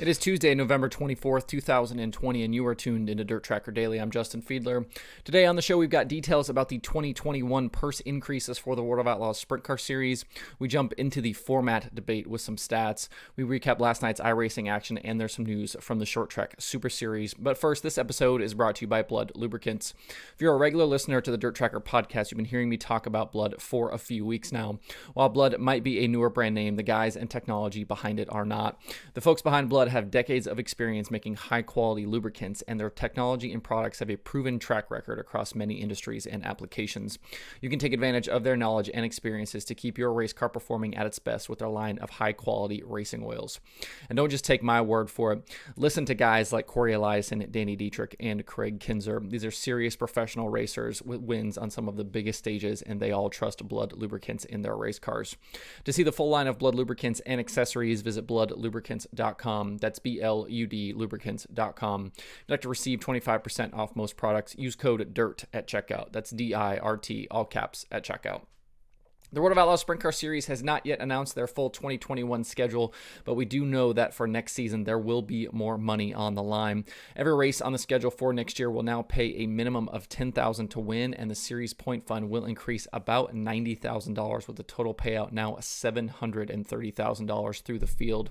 It is Tuesday, November 24th, 2020, and you are tuned into DIRTRACKR Daily. I'm Justin Fiedler. Today on the show, we've got details about the 2021 purse increases for the World of Outlaws Sprint Car Series. We jump into the format debate with some stats. We recap last night's iRacing action, and there's some news from the Short Track Super Series. But first, this episode is brought to you by Blood Lubricants. If you're a regular listener to the DIRTRACKR podcast, you've been hearing me talk about Blood for a few weeks now. While Blood might be a newer brand name, the guys and technology behind it are not. The folks behind Blood have decades of experience making high-quality lubricants, and their technology and products have a proven track record across many industries and applications. You can take advantage of their knowledge and experiences to keep your race car performing at its best with their line of high-quality racing oils. And don't just take my word for it. Listen to guys like Corey Eliason, Danny Dietrich, and Craig Kinzer. These are serious professional racers with wins on some of the biggest stages, and they all trust Blood Lubricants in their race cars. To see the full line of Blood Lubricants and accessories, visit bloodlubricants.com. That's BLUD lubricants.com. If you'd like to receive 25% off most products, use code DIRT at checkout. That's DIRT, all caps, at checkout. The World of Outlaws Sprint Car Series has not yet announced their full 2021 schedule, but we do know that for next season, there will be more money on the line. Every race on the schedule for next year will now pay a minimum of $10,000 to win, and the series point fund will increase about $90,000, with the total payout now $730,000 through the field.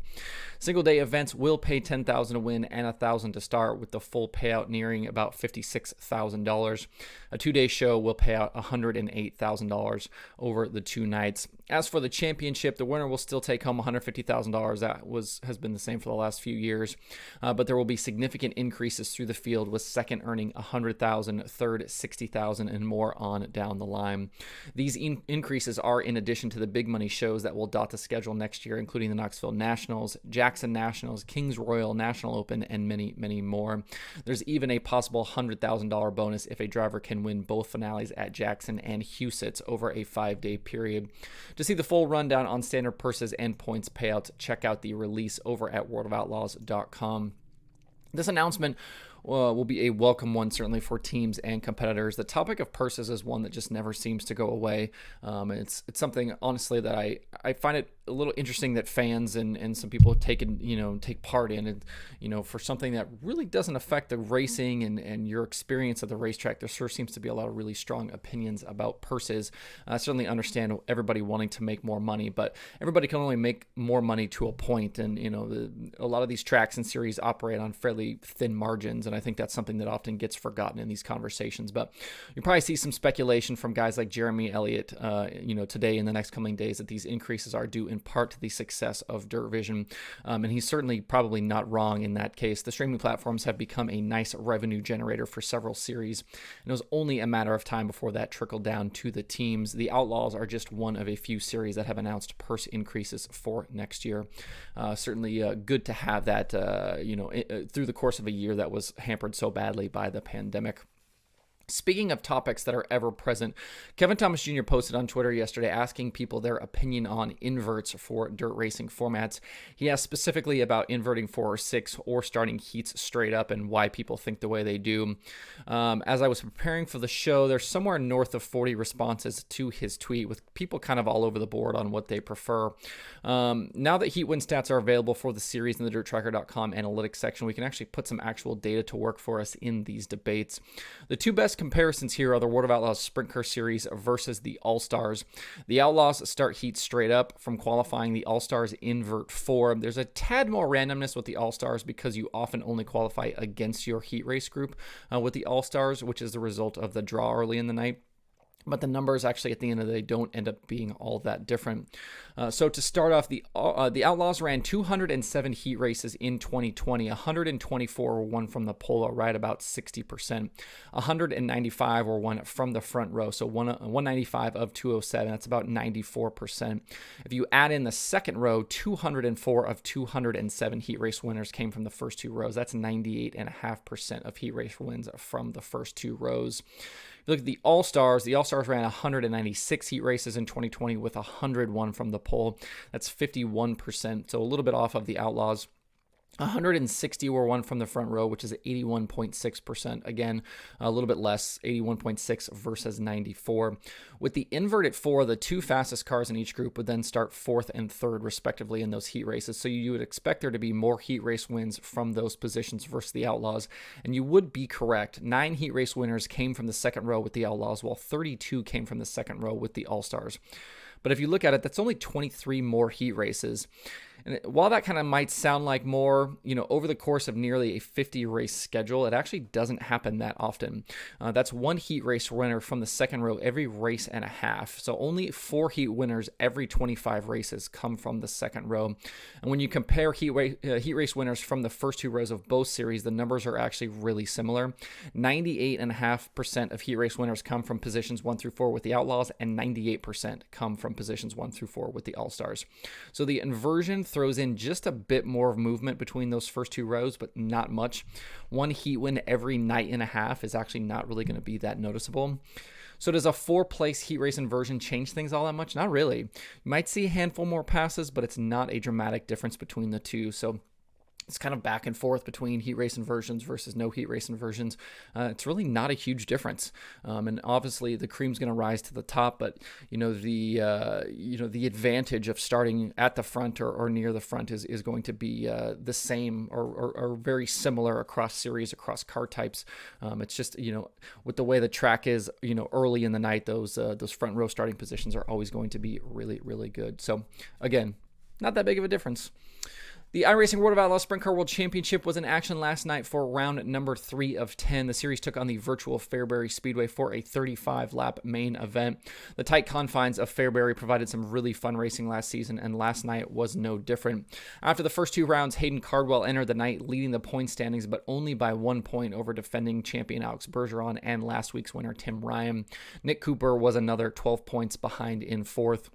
Single-day events will pay $10,000 to win and $1,000 to start, with the full payout nearing about $56,000. A two-day show will pay out $108,000 over the 2 nights. As for the championship, the winner will still take home $150,000. That has been the same for the last few years, but there will be significant increases through the field, with second earning $100,000, third $60,000, and more on down the line. These increases are in addition to the big money shows that will dot the schedule next year, including the Knoxville Nationals, Jackson Nationals, Kings Royal, National Open, and many, many more. There's even a possible $100,000 bonus if a driver can win both finales at Jackson and Huset's over a 5-day period. To see the full rundown on standard purses and points payouts, check out the release over at worldofoutlaws.com. This announcement will be a welcome one, certainly for teams and competitors. The topic of purses is one that just never seems to go away. It's something, honestly, that I find it a little interesting that fans and some people take part in it. For something that really doesn't affect the racing and your experience at the racetrack, there sure seems to be a lot of really strong opinions about purses. I certainly understand everybody wanting to make more money, but everybody can only make more money to a point. And a lot of these tracks and series operate on fairly thin margins, and I think that's something that often gets forgotten in these conversations. But you probably see some speculation from guys like Jeremy Elliott, today in the next coming days, that these increases are due in part to the success of Dirt Vision. And he's certainly probably not wrong in that case. The streaming platforms have become a nice revenue generator for several series, and it was only a matter of time before that trickled down to the teams. The Outlaws are just one of a few series that have announced purse increases for next year. Certainly good to have that, through the course of a year that was hampered so badly by the pandemic. Speaking of topics that are ever present, Kevin Thomas Jr. posted on Twitter yesterday asking people their opinion on inverts for dirt racing formats. He asked specifically about inverting 4 or 6 or starting heats straight up and why people think the way they do. As I was preparing for the show, there's somewhere north of 40 responses to his tweet, with people kind of all over the board on what they prefer. Now that heat win stats are available for the series in the DIRTRACKR.com analytics section, we can actually put some actual data to work for us in these debates. The two best comparisons here are the World of Outlaws Sprint Car Series versus the All-Stars. The Outlaws start heat straight up from qualifying. The All-Stars invert 4. There's a tad more randomness with the All-Stars because you often only qualify against your heat race group with the All-Stars, which is the result of the draw early in the night. But the numbers actually at the end of the day don't end up being all that different. So to start off, the Outlaws ran 207 heat races in 2020. 124 were won from the pole, right about 60%. 195 were won from the front row, so 195 of 207. That's about 94%. If you add in the second row, 204 of 207 heat race winners came from the first 2 rows. That's 98.5% of heat race wins from the first 2 rows. Look at the All-Stars ran 196 heat races in 2020 with 101 from the pole. That's 51%, so a little bit off of the Outlaws. 160 were won from the front row, which is 81.6%. Again, a little bit less, 81.6 versus 94. With the invert at 4, the 2 fastest cars in each group would then start 4th and 3rd, respectively, in those heat races. So you would expect there to be more heat race wins from those positions versus the Outlaws. And you would be correct. 9 heat race winners came from the second row with the Outlaws, while 32 came from the second row with the All-Stars. But if you look at it, that's only 23 more heat races. And while that kind of might sound like more, over the course of nearly a 50 race schedule, it actually doesn't happen that often. That's 1 heat race winner from the second row every race and a half. So only 4 heat winners every 25 races come from the second row. And when you compare heat race winners from the first 2 rows of both series, the numbers are actually really similar. 98.5% of heat race winners come from positions 1 through 4 with the Outlaws, and 98% come from positions 1 through 4 with the All-Stars. So the inversion throws in just a bit more of movement between those first 2 rows, but not much. 1 heat win every night and a half is actually not really going to be that noticeable. So does a 4-place heat race inversion change things all that much? Not really. You might see a handful more passes, but it's not a dramatic difference between the two. So it's kind of back and forth between heat race inversions versus no heat race inversions. It's really not a huge difference. And obviously the cream's going to rise to the top, but the advantage of starting at the front or near the front is going to be the same or very similar across series, across car types. It's just, with the way the track is, early in the night, those front row starting positions are always going to be really, really good. So again, not that big of a difference. The iRacing World of Outlaws Sprint Car World Championship was in action last night for round number 3 of 10. The series took on the virtual Fairbury Speedway for a 35-lap main event. The tight confines of Fairbury provided some really fun racing last season, and last night was no different. After the first 2 rounds, Hayden Cardwell entered the night leading the point standings, but only by 1 point over defending champion Alex Bergeron and last week's winner Tim Ryan. Nick Cooper was another 12 points behind in 4th.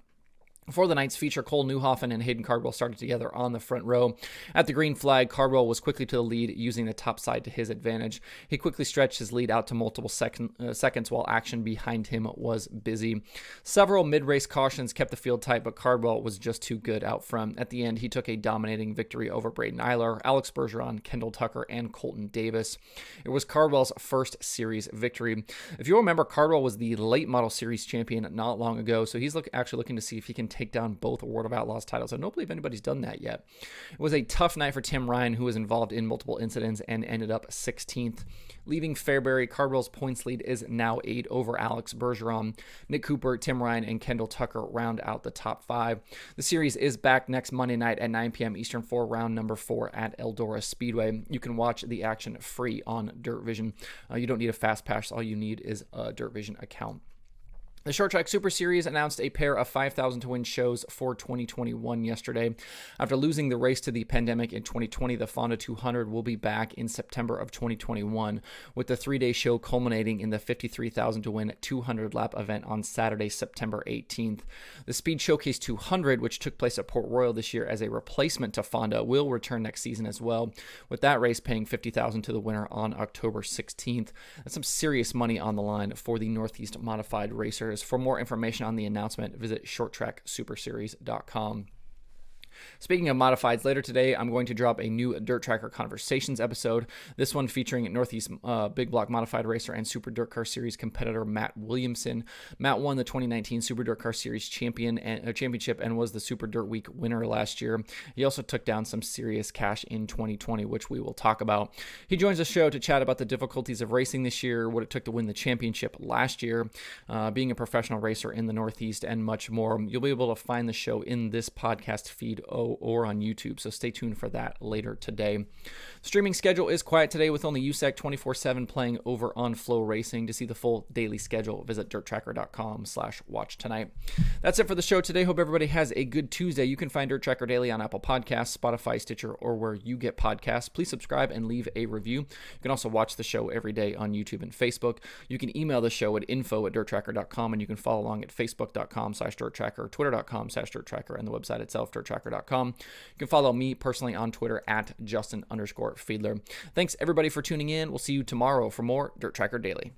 Before the night's feature, Cole Newhoffen and Hayden Cardwell started together on the front row. At the green flag, Cardwell was quickly to the lead, using the top side to his advantage. He quickly stretched his lead out to multiple seconds while action behind him was busy. Several mid-race cautions kept the field tight, but Cardwell was just too good out front. At the end, he took a dominating victory over Braden Eiler, Alex Bergeron, Kendall Tucker, and Colton Davis. It was Cardwell's first series victory. If you remember, Cardwell was the late model series champion not long ago, so he's actually looking to see if he can take down both World of Outlaws titles. I don't believe anybody's done that yet. It was a tough night for Tim Ryan, who was involved in multiple incidents and ended up 16th. Leaving Fairbury, Cardwell's points lead is now 8 over Alex Bergeron. Nick Cooper, Tim Ryan, and Kendall Tucker round out the top 5. The series is back next Monday night at 9 p.m. Eastern for round number 4 at Eldora Speedway. You can watch the action free on Dirt Vision. You don't need a fast pass. All you need is a Dirt Vision account. The Short Track Super Series announced a pair of 5,000 to win shows for 2021 yesterday. After losing the race to the pandemic in 2020, the Fonda 200 will be back in September of 2021, with the 3-day show culminating in the 53,000 to win 200-lap event on Saturday, September 18th. The Speed Showcase 200, which took place at Port Royal this year as a replacement to Fonda, will return next season as well, with that race paying 50,000 to the winner on October 16th. That's some serious money on the line for the Northeast Modified Racers. For more information on the announcement, visit shorttracksuperseries.com. Speaking of modifieds, later today, I'm going to drop a new Dirt Tracker Conversations episode. This one featuring Northeast Big Block Modified Racer and Super Dirt Car Series competitor Matt Williamson. Matt won the 2019 Super Dirt Car Series championship and was the Super Dirt Week winner last year. He also took down some serious cash in 2020, which we will talk about. He joins the show to chat about the difficulties of racing this year, what it took to win the championship last year, being a professional racer in the Northeast, and much more. You'll be able to find the show in this podcast feed or on YouTube, so stay tuned for that later today. Streaming schedule is quiet today with only USAC 24/7 playing over on Flow Racing. To see the full daily schedule, visit DIRTRACKR.com/watch tonight. That's it for the show today. Hope everybody has a good Tuesday. You can find DIRTRACKR Daily on Apple Podcasts, Spotify, Stitcher, or where you get podcasts. Please subscribe and leave a review. You can also watch the show every day on YouTube and Facebook. You can email the show at info@DIRTRACKR.com, and you can follow along at Facebook.com/DIRTRACKR, Twitter.com/DIRTRACKR, and the website itself, DIRTRACKR.com. You can follow me personally on Twitter at Justin_Fiedler. Thanks everybody for tuning in. We'll see you tomorrow for more DIRTRACKR Daily.